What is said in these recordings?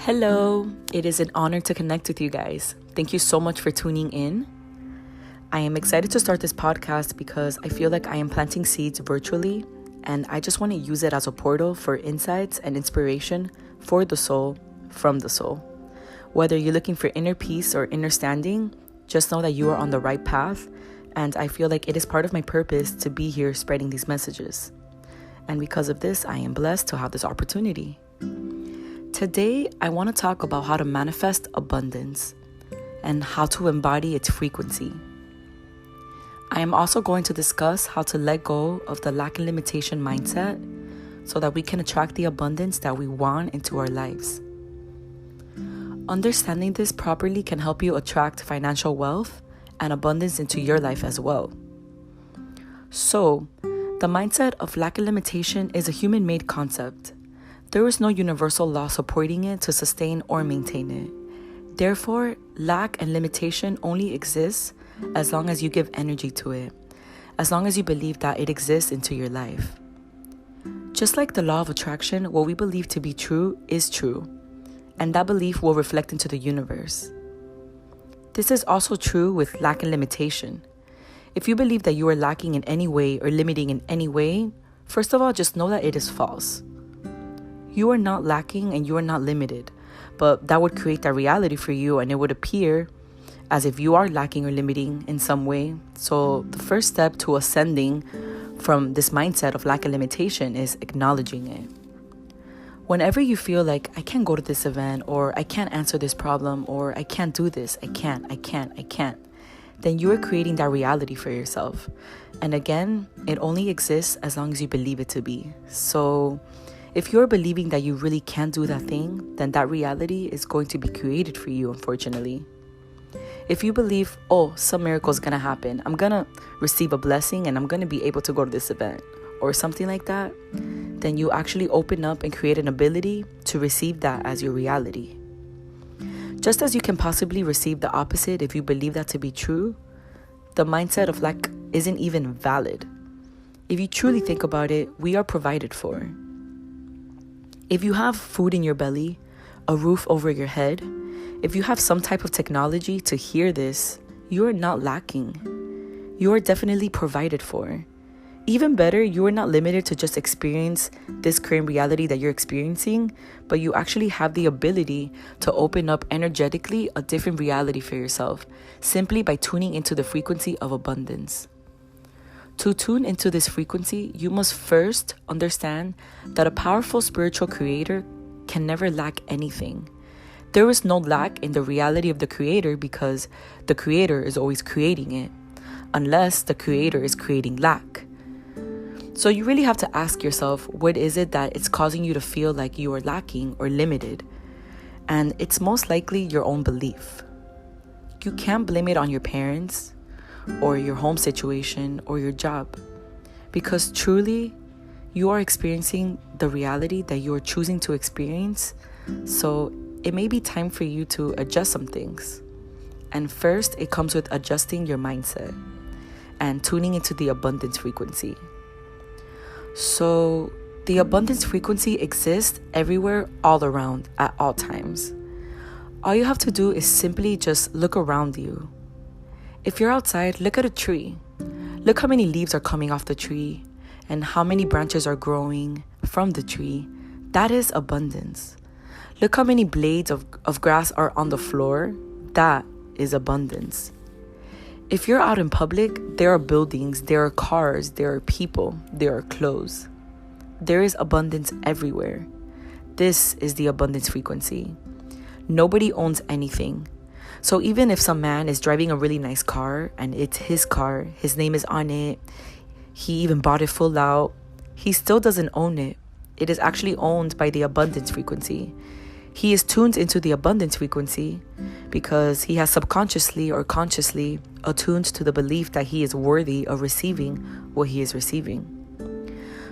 Hello, it is an honor to connect with you guys. Thank you so much for tuning in. I am excited to start this podcast because I feel like I am planting seeds virtually, and I just want to use it as a portal for insights and inspiration for the soul, from the soul. Whether you're looking for inner peace or inner standing, just know that you are on the right path, and I feel like it is part of my purpose to be here spreading these messages. And because of this, I am blessed to have this opportunity. Today, I want to talk about how to manifest abundance and how to embody its frequency. I am also going to discuss how to let go of the lack and limitation mindset so that we can attract the abundance that we want into our lives. Understanding this properly can help you attract financial wealth and abundance into your life as well. So, the mindset of lack and limitation is a human-made concept. There is no universal law supporting it to sustain or maintain it. Therefore, lack and limitation only exists as long as you give energy to it, as long as you believe that it exists into your life. Just like the law of attraction, what we believe to be true is true, and that belief will reflect into the universe. This is also true with lack and limitation. If you believe that you are lacking in any way or limiting in any way, first of all, just know that it is false. You are not lacking and you are not limited, but that would create that reality for you, and it would appear as if you are lacking or limiting in some way. So the first step to ascending from this mindset of lack and limitation is acknowledging it. Whenever you feel like, I can't go to this event, or I can't answer this problem, or I can't do this, I can't, then you are creating that reality for yourself. And again, it only exists as long as you believe it to be. So if you're believing that you really can't do that thing, then that reality is going to be created for you, unfortunately. If you believe, some miracle is going to happen, I'm going to receive a blessing and I'm going to be able to go to this event or something like that, then you actually open up and create an ability to receive that as your reality. Just as you can possibly receive the opposite if you believe that to be true, the mindset of lack isn't even valid. If you truly think about it, we are provided for. If you have food in your belly, a roof over your head, if you have some type of technology to hear this, you are not lacking. You are definitely provided for. Even better, you are not limited to just experience this current reality that you're experiencing, but you actually have the ability to open up energetically a different reality for yourself, simply by tuning into the frequency of abundance. To tune into this frequency, you must first understand that a powerful spiritual creator can never lack anything. There is no lack in the reality of the creator because the creator is always creating it, unless the creator is creating lack. So you really have to ask yourself, what is it that it's causing you to feel like you are lacking or limited? And it's most likely your own belief. You can't blame it on your parents, or your home situation, or your job, because truly you are experiencing the reality that you are choosing to experience. So it may be time for you to adjust some things. And first, it comes with adjusting your mindset and tuning into the abundance frequency. So the abundance frequency exists everywhere, all around, at all times. All you have to do is simply just look around you. If you're outside, look at a tree. Look how many leaves are coming off the tree and how many branches are growing from the tree. That is abundance. Look how many blades of grass are on the floor. That is abundance. If you're out in public, there are buildings, there are cars, there are people, there are clothes. There is abundance everywhere. This is the abundance frequency. Nobody owns anything. So even if some man is driving a really nice car and it's his car, his name is on it, he even bought it full out, he still doesn't own it. It is actually owned by the abundance frequency. He is tuned into the abundance frequency because he has subconsciously or consciously attuned to the belief that he is worthy of receiving what he is receiving.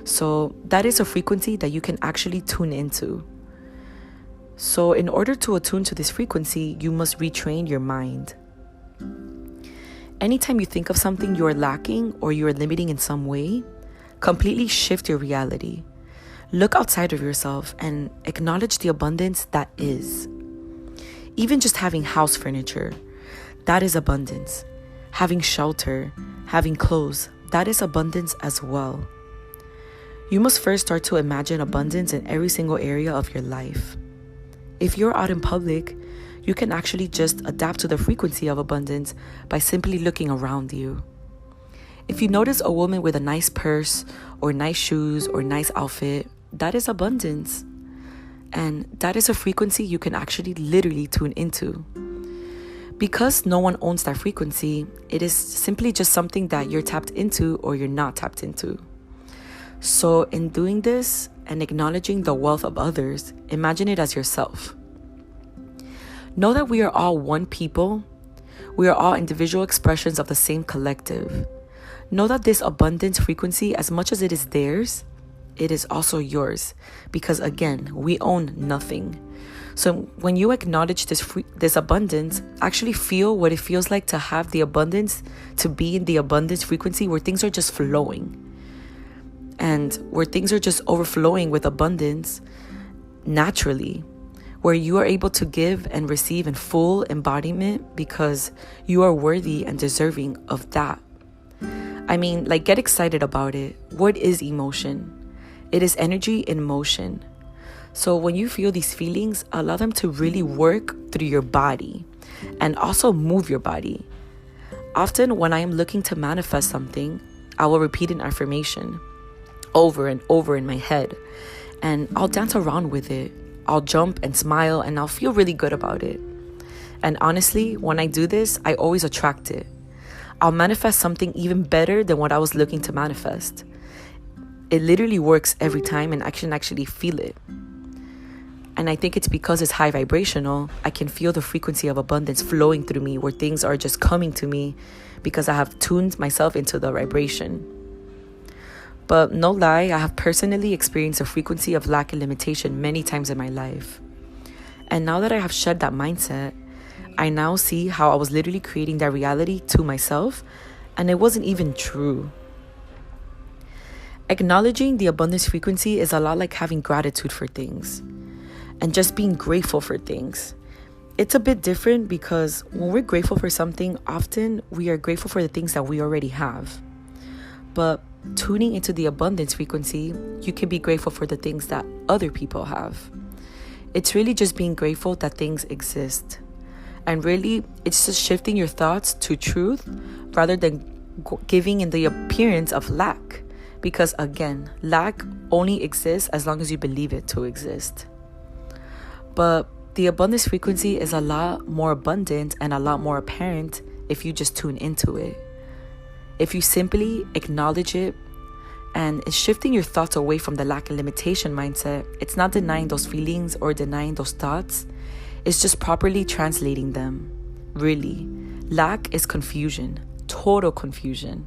So that is a frequency that you can actually tune into. So in order to attune to this frequency, you must retrain your mind. Anytime you think of something you are lacking or you are limiting in some way, completely shift your reality. Look outside of yourself and acknowledge the abundance that is. Even just having house furniture, that is abundance. Having shelter, having clothes, that is abundance as well. You must first start to imagine abundance in every single area of your life. If you're out in public, you can actually just adapt to the frequency of abundance by simply looking around you. If you notice a woman with a nice purse or nice shoes or nice outfit, that is abundance. And that is a frequency you can actually literally tune into. Because no one owns that frequency, it is simply just something that you're tapped into or you're not tapped into. So in doing this and acknowledging the wealth of others, imagine it as yourself. Know that we are all one people. We are all individual expressions of the same collective. Know that this abundance frequency, as much as it is theirs, it is also yours. Because again, we own nothing. So when you acknowledge this abundance, actually feel what it feels like to have the abundance, to be in the abundance frequency where things are just flowing. And where things are just overflowing with abundance naturally. Where you are able to give and receive in full embodiment because you are worthy and deserving of that. I mean, like, get excited about it. What is emotion? It is energy in motion. So when you feel these feelings, allow them to really work through your body and also move your body. Often when I am looking to manifest something, I will repeat an affirmation over and over in my head, and I'll dance around with it. I'll jump and smile and I'll feel really good about it. And honestly, when I do this, I always attract it. I'll manifest something even better than what I was looking to manifest. It literally works every time, and I can actually feel it. And I think it's because it's high vibrational. I can feel the frequency of abundance flowing through me, where things are just coming to me because I have tuned myself into the vibration. But no lie, I have personally experienced a frequency of lack and limitation many times in my life. And now that I have shed that mindset, I now see how I was literally creating that reality to myself, and it wasn't even true. Acknowledging the abundance frequency is a lot like having gratitude for things and just being grateful for things. It's a bit different because when we're grateful for something, often we are grateful for the things that we already have. But tuning into the abundance frequency, you can be grateful for the things that other people have. It's really just being grateful that things exist. And really, it's just shifting your thoughts to truth rather than giving in the appearance of lack. Because again, lack only exists as long as you believe it to exist. But the abundance frequency is a lot more abundant and a lot more apparent if you just tune into it. If you simply acknowledge it, and it's shifting your thoughts away from the lack and limitation mindset. It's not denying those feelings or denying those thoughts. It's just properly translating them. Really, lack is confusion, total confusion.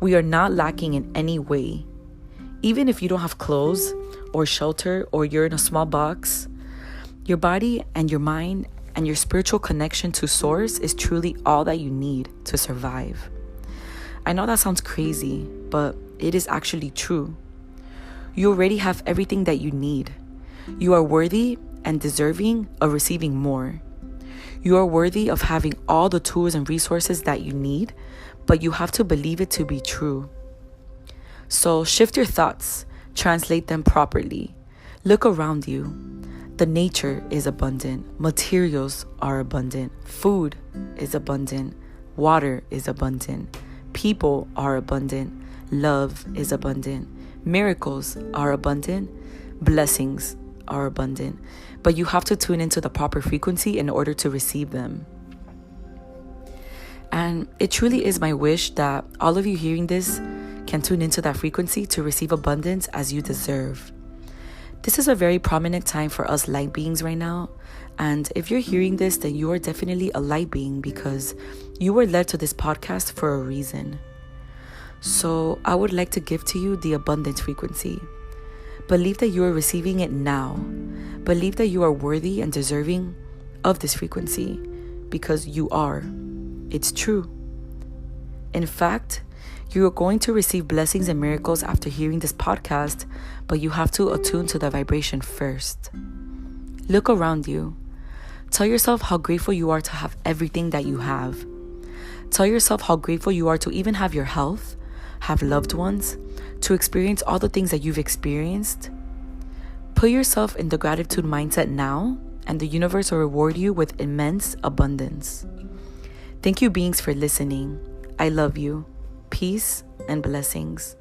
We are not lacking in any way. Even if you don't have clothes or shelter or you're in a small box, your body and your mind and your spiritual connection to Source is truly all that you need to survive. I know that sounds crazy, but it is actually true. You already have everything that you need. You are worthy and deserving of receiving more. You are worthy of having all the tools and resources that you need, but you have to believe it to be true. So shift your thoughts, translate them properly. Look around you. The nature is abundant. Materials are abundant. Food is abundant. Water is abundant. People are abundant. Love is abundant. Miracles are abundant. Blessings are abundant. But you have to tune into the proper frequency in order to receive them. And it truly is my wish that all of you hearing this can tune into that frequency to receive abundance as you deserve. This is a very prominent time for us light beings right now. And if you're hearing this, then you are definitely a light being because you were led to this podcast for a reason. So I would like to give to you the abundance frequency. Believe that you are receiving it now. Believe that you are worthy and deserving of this frequency because you are. It's true. In fact, You are going to receive blessings and miracles after hearing this podcast, but you have to attune to the vibration first. Look around you. Tell yourself how grateful you are to have everything that you have. Tell yourself how grateful you are to even have your health, have loved ones, to experience all the things that you've experienced. Put yourself in the gratitude mindset now, and the universe will reward you with immense abundance. Thank you, beings, for listening. I love you. Peace and blessings.